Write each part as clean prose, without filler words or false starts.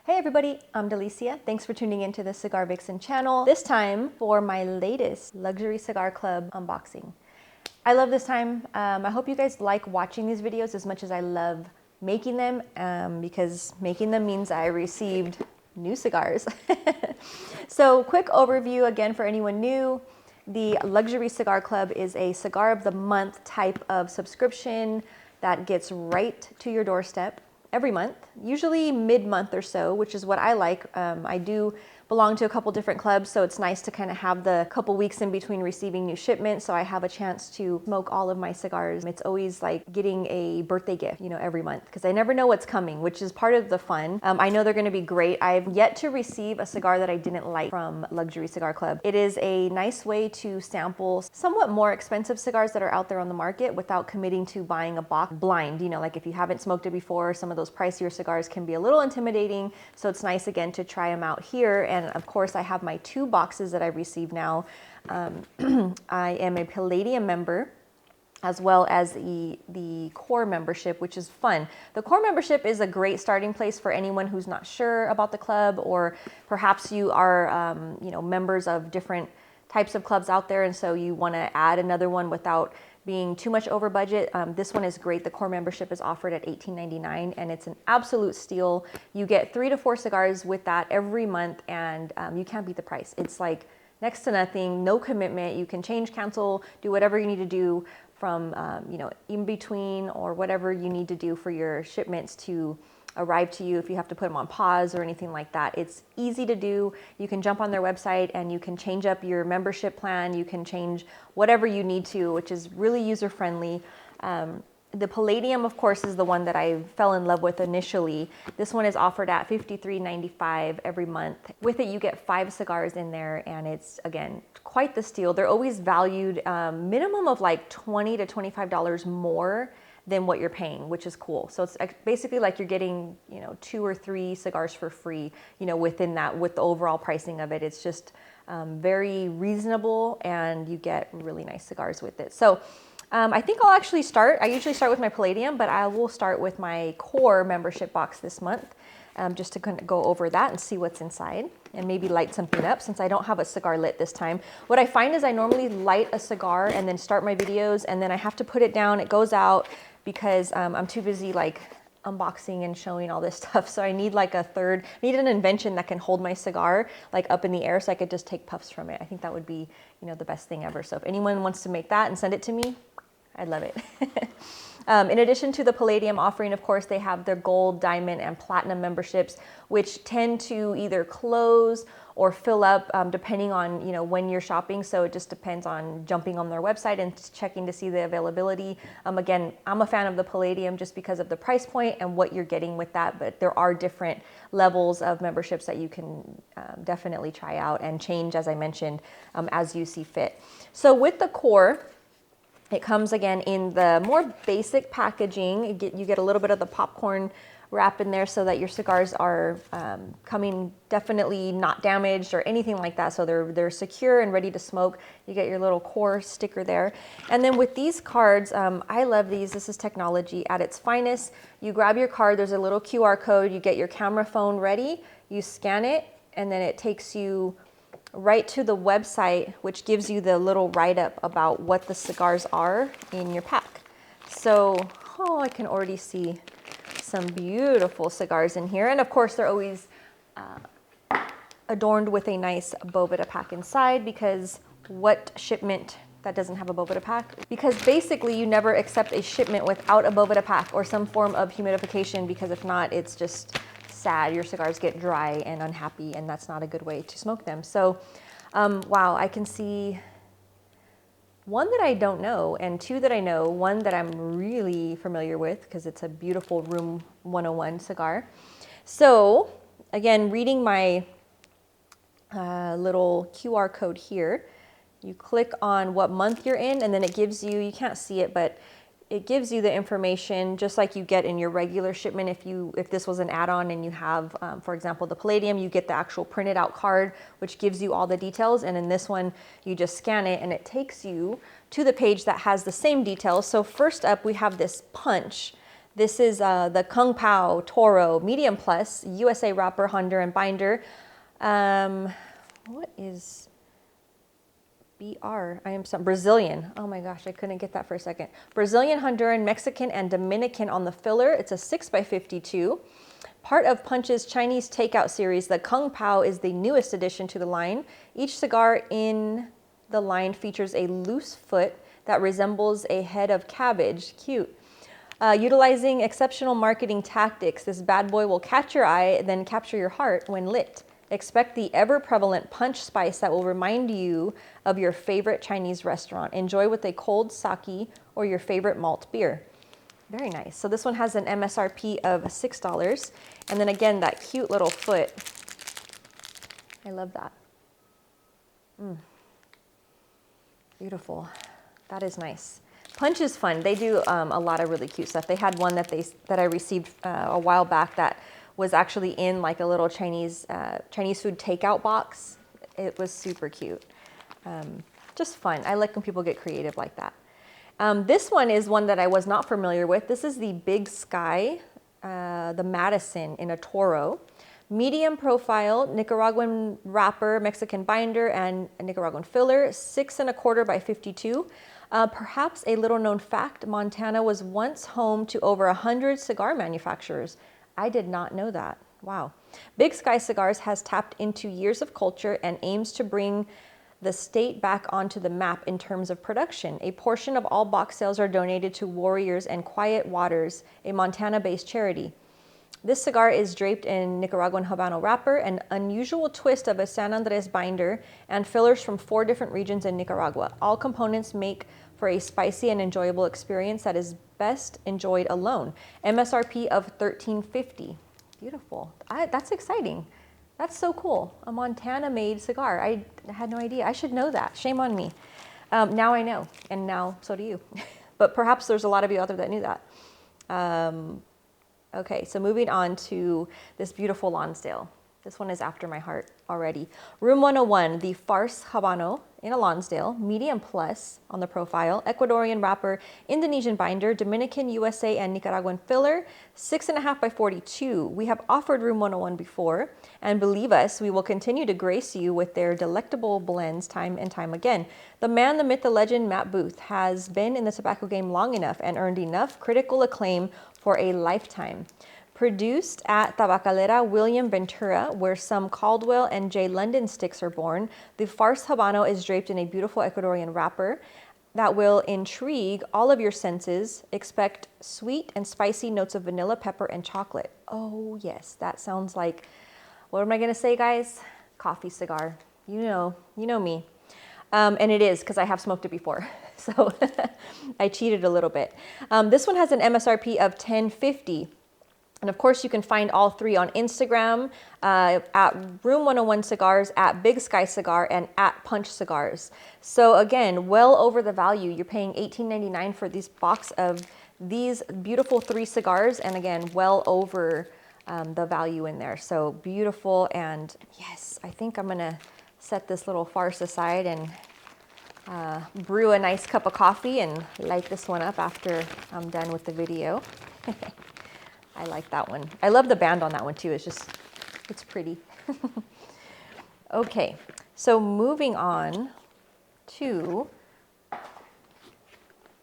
Hey everybody, I'm Delicia. Thanks for tuning into the Cigar Vixen channel. This time for my latest Luxury Cigar Club unboxing. I love this time. I hope you guys like watching these videos as much as I love making them, because making them means I received new cigars. So quick overview again for anyone new. The Luxury Cigar Club is a cigar of the month type of subscription that gets right to your doorstep every month, usually mid-month or so, which is what I like. I do belong to a couple different clubs, so it's nice to kind of have the couple weeks in between receiving new shipments, so I have a chance to smoke all of my cigars. It's always like getting a birthday gift, every month, because I never know what's coming, which is part of the fun. I know they're going to be great. I've yet to receive a cigar that I didn't like from Luxury Cigar Club. It is a nice way to sample somewhat more expensive cigars that are out there on the market without committing to buying a box blind. Like if you haven't smoked it before, some of those pricier cigars can be a little intimidating, so it's nice again to try them out here. And of course, I have my 2 boxes that I received now. I am a Palladium member, as well as the core membership, which is fun. The core membership is a great starting place for anyone who's not sure about the club, or perhaps you are members of different types of clubs out there, and so you want to add another one without being too much over budget. This one is great. The core membership is offered at $18.99, and it's an absolute steal. You get 3 to 4 cigars with that every month, and you can't beat the price. It's like next to nothing, no commitment. You can change, cancel, do whatever you need to do from in between, or whatever you need to do for your shipments to arrive to you if you have to put them on pause or anything like that. It's easy to do. You can jump on their website and you can change up your membership plan. You can change whatever you need to, which is really user friendly. The Palladium, of course, is the one that I fell in love with initially. This one is offered at $53.95 every month. With it, you get 5 cigars in there, and it's, again, quite the steal. They're always valued minimum of like $20 to $25 more than what you're paying, which is cool. So it's basically like you're getting, 2 or 3 cigars for free, within that, with the overall pricing of it. It's just very reasonable, and you get really nice cigars with it. So I think I'll actually I usually start with my Palladium, but I will start with my core membership box this month, just to kind of go over that and see what's inside, and maybe light something up since I don't have a cigar lit this time. What I find is I normally light a cigar and then start my videos, and then I have to put it down, it goes out, because I'm too busy like unboxing and showing all this stuff. So I need like need an invention that can hold my cigar like up in the air so I could just take puffs from it. I think that would be, the best thing ever. So if anyone wants to make that and send it to me, I'd love it. In addition to the Palladium offering, of course, they have their gold, diamond, and platinum memberships, which tend to either close or fill up depending on when you're shopping. So it just depends on jumping on their website and checking to see the availability. Again, I'm a fan of the Palladium just because of the price point and what you're getting with that, but there are different levels of memberships that you can definitely try out and change, as I mentioned, as you see fit. So with the core, it comes again in the more basic packaging. You get a little bit of the popcorn wrap in there so that your cigars are coming definitely not damaged or anything like that. So they're secure and ready to smoke. You get your little core sticker there. And then with these cards, I love these. This is technology at its finest. You grab your card, there's a little QR code, you get your camera phone ready, you scan it, and then it takes you right to the website, which gives you the little write-up about what the cigars are in your pack. So, I can already see some beautiful cigars in here. And of course, they're always adorned with a nice Boveda pack inside, because what shipment that doesn't have a Boveda pack? Because basically you never accept a shipment without a Boveda pack or some form of humidification, because if not, it's just sad. Your cigars get dry and unhappy, and that's not a good way to smoke them. So, wow, I can see 1 that I don't know, and 2 that I know, 1 that I'm really familiar with because it's a beautiful Room 101 cigar. So again, reading my little QR code here, you click on what month you're in, and then it gives you can't see it, but it gives you the information just like you get in your regular shipment. If this was an add-on and you have, for example, the Palladium, you get the actual printed out card, which gives you all the details. And in this one, you just scan it and it takes you to the page that has the same details. So first up, we have this punch This is the Kung Pao Toro Medium Plus USA wrapper, Honduran binder. What is BR? I am some Brazilian. Oh my gosh, I couldn't get that for a second. Brazilian, Honduran, Mexican, and Dominican on the filler. It's a 6x52. Part of Punch's Chinese takeout series, the Kung Pao is the newest addition to the line. Each cigar in the line features a loose foot that resembles a head of cabbage. Cute. Utilizing exceptional marketing tactics, this bad boy will catch your eye, then capture your heart when lit. Expect the ever-prevalent punch spice that will remind you of your favorite Chinese restaurant. Enjoy with a cold sake or your favorite malt beer. Very nice. So this one has an MSRP of $6. And then again, that cute little foot. I love that. Beautiful. That is nice. Punch is fun. They do a lot of really cute stuff. They had one that I received a while back that was actually in like a little Chinese food takeout box. It was super cute. Just fun. I like when people get creative like that. This one is one that I was not familiar with. This is the Big Sky, the Madison in a Toro. Medium profile, Nicaraguan wrapper, Mexican binder, and a Nicaraguan filler, 6 1/4 by 52. Perhaps a little known fact, Montana was once home to over 100 cigar manufacturers. I did not know that. Wow. Big Sky Cigars has tapped into years of culture and aims to bring the state back onto the map in terms of production. A portion of all box sales are donated to Warriors and Quiet Waters, a Montana-based charity. This cigar is draped in Nicaraguan Habano wrapper, an unusual twist of a San Andres binder, and fillers from 4 different regions in Nicaragua. All components make for a spicy and enjoyable experience that is best enjoyed alone. MSRP of $13.50. Beautiful. That's exciting. That's so cool. A Montana-made cigar. I had no idea. I should know that. Shame on me. Now I know, and now so do you. But perhaps there's a lot of you out there that knew that. Okay, so moving on to this beautiful Lonsdale. This one is after my heart already. Room 101, the Farce Habano in a Lonsdale, medium plus on the profile, Ecuadorian wrapper, Indonesian binder, Dominican, USA, and Nicaraguan filler, 6 1/2 by 42. We have offered Room 101 before, and believe us, we will continue to grace you with their delectable blends time and time again. The man, the myth, the legend, Matt Booth, has been in the tobacco game long enough and earned enough critical acclaim for a lifetime. Produced at Tabacalera William Ventura, where some Caldwell and J. London sticks are born, the Farce Habano is draped in a beautiful Ecuadorian wrapper that will intrigue all of your senses. Expect sweet and spicy notes of vanilla, pepper, and chocolate. Oh yes, that sounds like, what am I gonna say, guys? Coffee cigar. You know me. And it is, because I have smoked it before. So I cheated a little bit. This one has an MSRP of $10.50. And of course, you can find all 3 on Instagram, at Room 101 Cigars, at Big Sky Cigar, and at Punch Cigars. So again, well over the value. You're paying $18.99 for this box of these beautiful 3 cigars, and again, well over the value in there. So beautiful, and yes, I think I'm gonna set this little farce aside and brew a nice cup of coffee and light this one up after I'm done with the video. I like that one. I love the band on that one too. It's pretty. Okay, so moving on to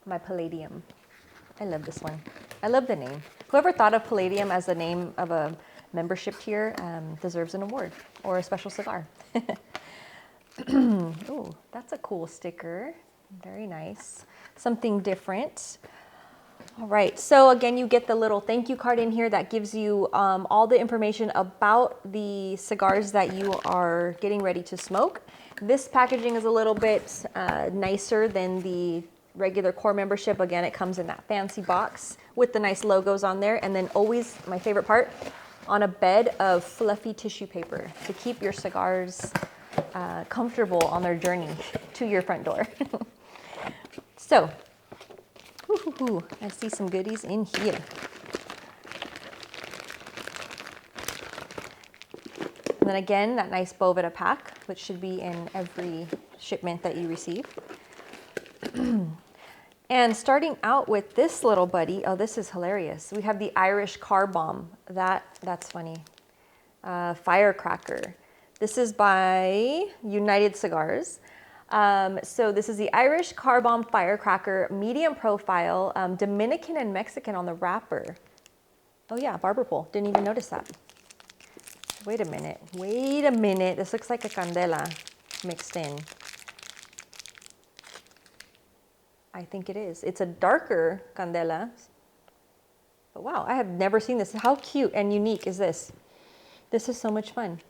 my Palladium. I love this one. I love the name. Whoever thought of Palladium as the name of a membership tier deserves an award or a special cigar. Oh, that's a cool sticker. Very nice. Something different. All right, so again, you get the little thank you card in here that gives you all the information about the cigars that you are getting ready to smoke. This packaging is a little bit nicer than the regular core membership. Again, it comes in that fancy box with the nice logos on there. And then always, my favorite part, on a bed of fluffy tissue paper to keep your cigars comfortable on their journey to your front door. So, I see some goodies in here. And then again, that nice Boveda pack, which should be in every shipment that you receive. And starting out with this little buddy, oh, this is hilarious. We have the Irish Car Bomb. That's funny. Firecracker. This is by United Cigars. So this is the Irish Car Bomb Firecracker, medium profile, Dominican and Mexican on the wrapper. Oh yeah, barber pole. Didn't even notice that. Wait a minute. Wait a minute. This looks like a candela mixed in. I think it is. It's a darker candela. But wow, I have never seen this. How cute and unique is this? This is so much fun.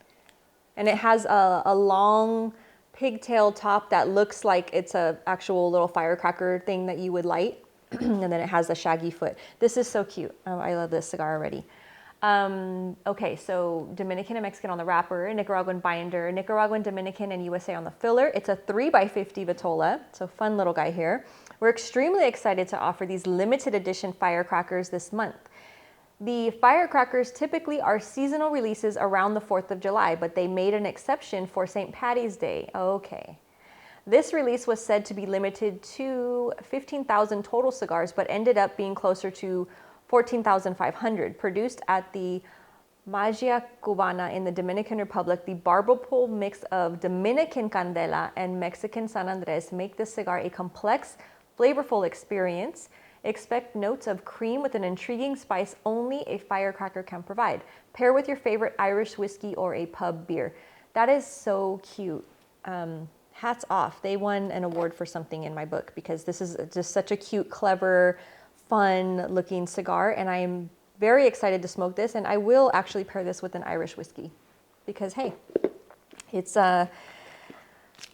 And it has a long pigtail top that looks like it's a actual little firecracker thing that you would light. And then it has a shaggy foot. This is so cute. Oh, I love this cigar already. Okay, so Dominican and Mexican on the wrapper, Nicaraguan binder, Nicaraguan, Dominican, and USA on the filler. It's a 3x50 Vitola, so fun little guy here. We're extremely excited to offer these limited edition firecrackers this month. The firecrackers typically are seasonal releases around the 4th of July, but they made an exception for St. Patty's Day. Okay. This release was said to be limited to 15,000 total cigars, but ended up being closer to 14,500. Produced at the Magia Cubana in the Dominican Republic, the barber pole mix of Dominican Candela and Mexican San Andres make this cigar a complex, flavorful experience. Expect notes of cream with an intriguing spice only a firecracker can provide. Pair with your favorite Irish whiskey or a pub beer. That is so cute. Hats off. They won an award for something in my book because this is just such a cute, clever, fun looking cigar. And I am very excited to smoke this. And I will actually pair this with an Irish whiskey because, hey, it's, I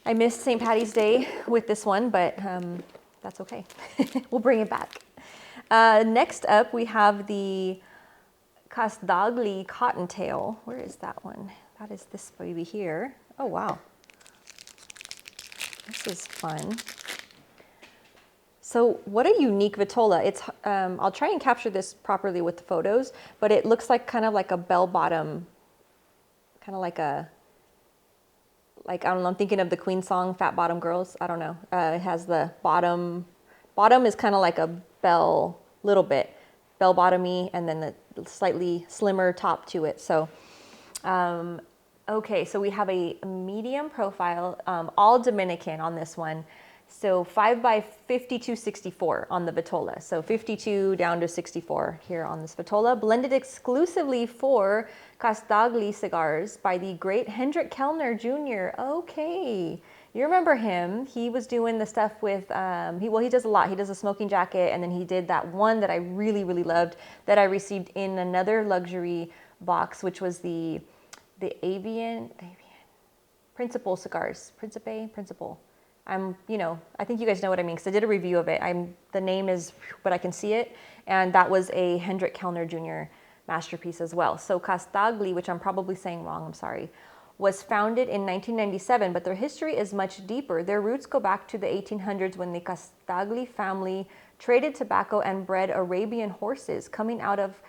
missed St. Patty's Day with this one, but that's okay. We'll bring it back. Next up, we have the Casdagli Cottontail. Where is that one? That is this baby here. Oh, wow. This is fun. So what a unique Vitola. It's, I'll try and capture this properly with the photos, but it looks like kind of like a bell bottom, kind of like a, I don't know, I'm thinking of the Queen song, Fat Bottom Girls. I don't know. It has the bottom is kind of like a bell, little bit, bell bottomy, and then the slightly slimmer top to it. So, okay, so we have a medium profile, all Dominican on this one. So 5x52/64 on the Vitola. So 52 down to 64 here on this Vitola, blended exclusively for Casdagli cigars by the great Hendrik Kellner Jr. Okay, you remember him. He was doing the stuff with, he does a lot. He does a smoking jacket, and then he did that one that I really, really loved that I received in another luxury box, which was the Avian Principal cigars, Principal. I think you guys know what I mean because I did a review of it. The name is, but I can see it. And that was a Hendrik Kellner Jr. masterpiece as well. So Casdagli, which I'm probably saying wrong, I'm sorry, was founded in 1997, but their history is much deeper. Their roots go back to the 1800s when the Casdagli family traded tobacco and bred Arabian horses, coming out of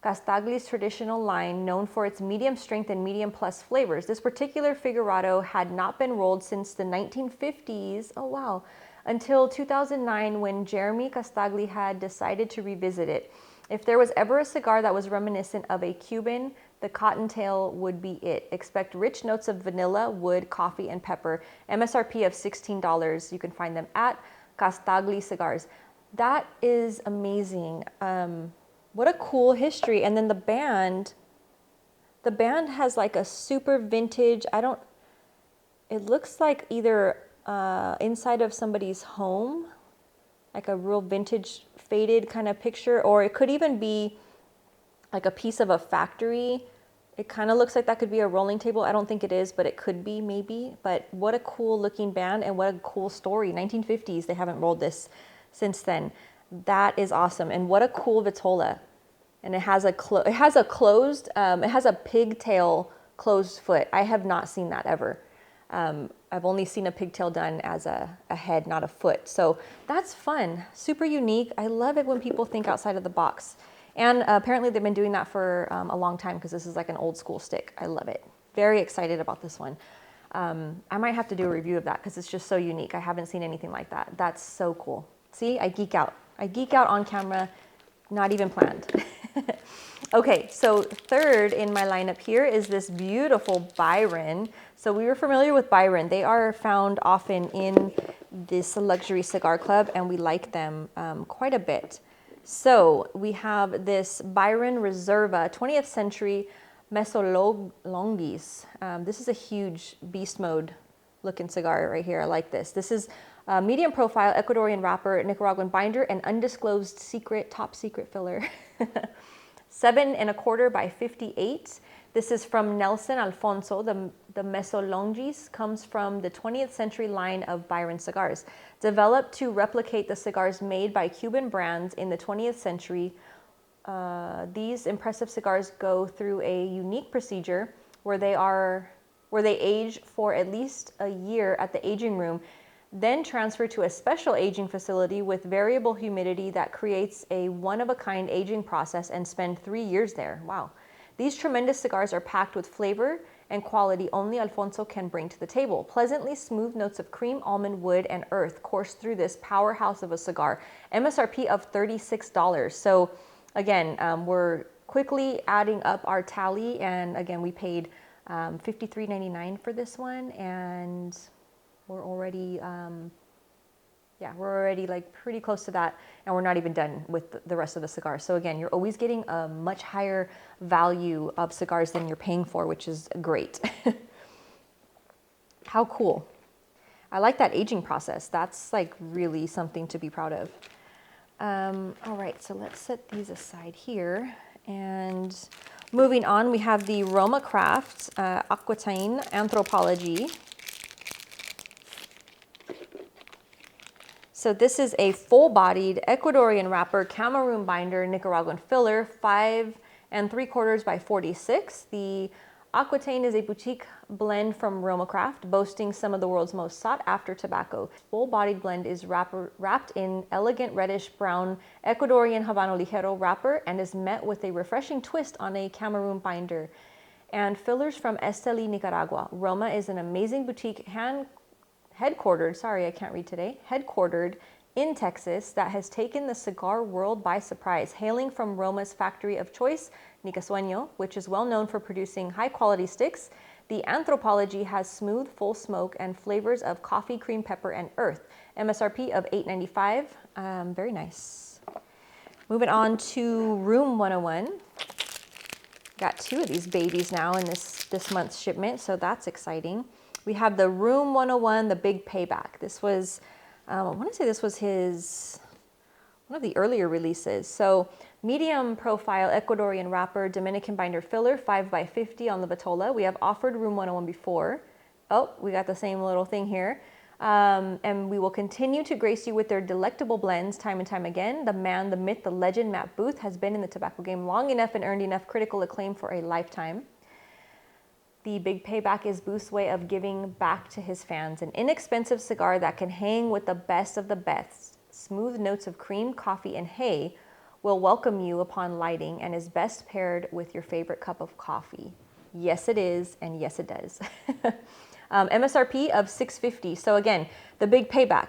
Castagli's traditional line, known for its medium strength and medium plus flavors. This particular Figurado had not been rolled since the 1950s, oh wow, until 2009 when Jeremy Castagli had decided to revisit it. If there was ever a cigar that was reminiscent of a Cuban, the Cottontail would be it. Expect rich notes of vanilla, wood, coffee, and pepper. MSRP of $16. You can find them at Castagli Cigars. That is amazing. What a cool history. And then the band has like a super vintage, it looks like either inside of somebody's home, like a real vintage faded kind of picture, or it could even be like a piece of a factory. It kind of looks like that could be a rolling table. I don't think it is, but it could be maybe. But what a cool looking band and what a cool story. 1950s, they haven't rolled this since then. That is awesome. And what a cool Vitola. And it has a pigtail closed foot. I have not seen that ever. I've only seen a pigtail done as a head, not a foot. So that's fun, super unique. I love it when people think outside of the box. And apparently they've been doing that for a long time because this is like an old school stick. I love it. Very excited about this one. I might have to do a review of that because it's just so unique. I haven't seen anything like that. That's so cool. See, I geek out. I geek out on camera, not even planned. Okay, so third in my lineup here is this beautiful Byron. So we were familiar with Byron. They are found often in this Luxury Cigar Club, and we like them quite a bit. So we have this Byron Reserva 20th Century Mesolongis. This is a huge beast mode looking cigar right here. I like this. This is a medium profile, Ecuadorian wrapper, Nicaraguan binder, and undisclosed secret, top secret filler. 7 1/4 by 58. This is from Nelson Alfonso. The Mesolongis comes from the 20th century line of Byron cigars. Developed to replicate the cigars made by Cuban brands in the 20th century, these impressive cigars go through a unique procedure where they age for at least a year at the aging room, then transfer to a special aging facility with variable humidity that creates a one-of-a-kind aging process, and spend 3 years there. Wow. These tremendous cigars are packed with flavor and quality only Alfonso can bring to the table. Pleasantly smooth notes of cream, almond, wood, and earth course through this powerhouse of a cigar. MSRP of $36. So again, we're quickly adding up our tally, and again, we paid $53.99 for this one, and we're already, we're already like pretty close to that, and we're not even done with the rest of the cigars. So again, you're always getting a much higher value of cigars than you're paying for, which is great. How cool. I like that aging process. That's like really something to be proud of. All right, so let's set these aside here. And moving on, we have the Roma Craft Aquitaine Anthropology. So this is a full-bodied Ecuadorian wrapper, Cameroon binder, Nicaraguan filler, 5 3/4 by 46. The Aquitaine is a boutique blend from Roma Craft, boasting some of the world's most sought-after tobacco. Full-bodied blend is wrapped in elegant reddish-brown Ecuadorian Habano Ligero wrapper, and is met with a refreshing twist on a Cameroon binder. And fillers from Esteli, Nicaragua. Roma is an amazing boutique headquartered in Texas that has taken the cigar world by surprise. Hailing from Roma's factory of choice, Nicasueño, which is well known for producing high-quality sticks, the Anthropology has smooth, full smoke and flavors of coffee, cream, pepper, and earth. MSRP of $8.95. Very nice. Moving on to Room 101. Got 2 of these babies now in this month's shipment, so that's exciting. We have the Room 101, the Big Payback. This was, I want to say this was one of the earlier releases. So medium profile Ecuadorian wrapper, Dominican binder filler, 5 by 50 on the Vitola. We have offered Room 101 before. Oh, we got the same little thing here. And we will continue to grace you with their delectable blends time and time again. The man, the myth, the legend, Matt Booth, has been in the tobacco game long enough and earned enough critical acclaim for a lifetime. The Big Payback is Booth's way of giving back to his fans. An inexpensive cigar that can hang with the best of the best. Smooth notes of cream, coffee, and hay will welcome you upon lighting, and is best paired with your favorite cup of coffee. Yes, it is, and yes, it does. MSRP of $6.50. So again, the Big Payback,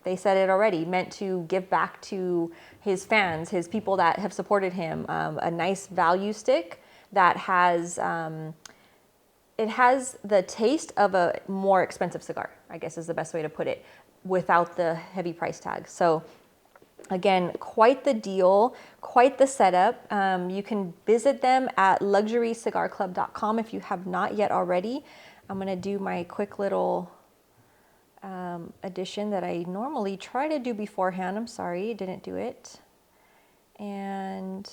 they said it already, meant to give back to his fans, his people that have supported him. A nice value stick that has... it has the taste of a more expensive cigar, I guess is the best way to put it, without the heavy price tag. So again, quite the deal, quite the setup. You can visit them at luxurycigarclub.com if you have not yet already. I'm gonna do my quick little addition that I normally try to do beforehand. I'm sorry, didn't do it. And...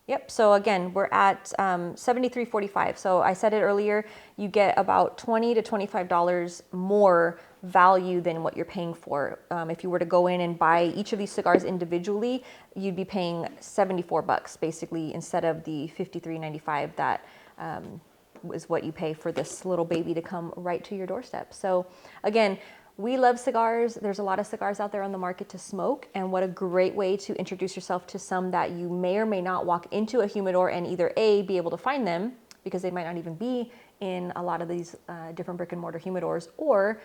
Yep, so again, we're at $73.45. So I said it earlier, you get about $20 to $25 more value than what you're paying for. If you were to go in and buy each of these cigars individually, you'd be paying $74 basically, instead of the $53.95 that is what you pay for this little baby to come right to your doorstep. So again, we love cigars. There's a lot of cigars out there on the market to smoke, and what a great way to introduce yourself to some that you may or may not walk into a humidor and either A, be able to find them, because they might not even be in a lot of these different brick and mortar humidors, or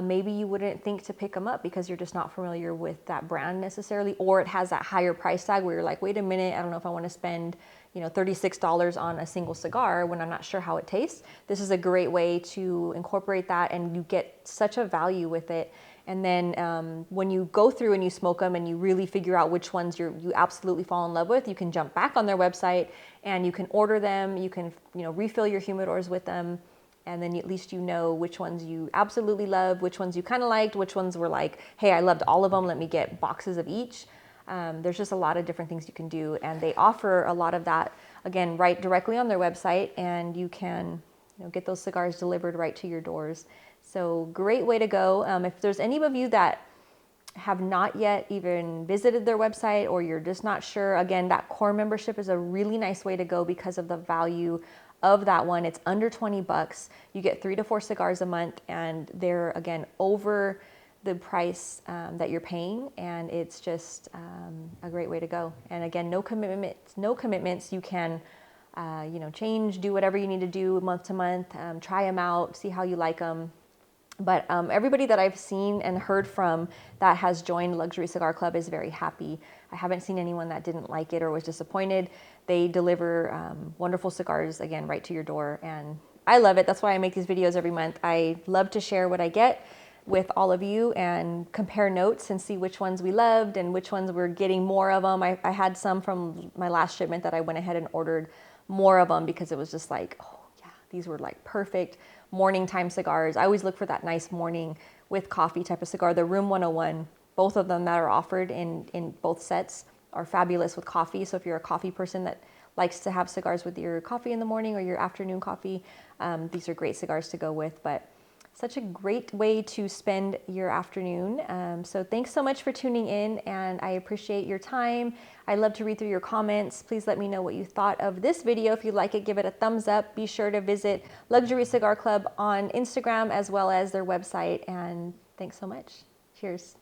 maybe you wouldn't think to pick them up because you're just not familiar with that brand necessarily, or it has that higher price tag where you're like, wait a minute, I don't know if I want to spend, you know, $36 on a single cigar when I'm not sure how it tastes. This is a great way to incorporate that, and you get such a value with it. And then when you go through and you smoke them and you really figure out which ones you absolutely fall in love with, you can jump back on their website and you can order them. You can, you know, refill your humidors with them. And then at least you know which ones you absolutely love, which ones you kind of liked, which ones were like, hey, I loved all of them, let me get boxes of each. There's just a lot of different things you can do. And they offer a lot of that, again, right directly on their website. And you can, you know, get those cigars delivered right to your doors. So great way to go. If there's any of you that have not yet even visited their website, or you're just not sure, again, that core membership is a really nice way to go because of the value of that one. It's under $20. You get 3 to 4 cigars a month, and they're, again, over the price that you're paying, and it's just a great way to go. And again, no commitments. You can you know, change, do whatever you need to do month to month, try them out, see how you like them. But everybody that I've seen and heard from that has joined Luxury Cigar Club is very happy. I haven't seen anyone that didn't like it or was disappointed. They deliver wonderful cigars, again, right to your door. And I love it. That's why I make these videos every month. I love to share what I get with all of you and compare notes and see which ones we loved and which ones we're getting more of them. I had some from my last shipment that I went ahead and ordered more of them because it was just like, oh yeah, these were like perfect morning time cigars. I always look for that nice morning with coffee type of cigar. The Room 101, both of them that are offered in both sets are fabulous with coffee. So if you're a coffee person that likes to have cigars with your coffee in the morning or your afternoon coffee, these are great cigars to go with. But such a great way to spend your afternoon. So thanks so much for tuning in, and I appreciate your time. I love to read through your comments. Please let me know what you thought of this video. If you like it, give it a thumbs up. Be sure to visit Luxury Cigar Club on Instagram as well as their website. And thanks so much. Cheers.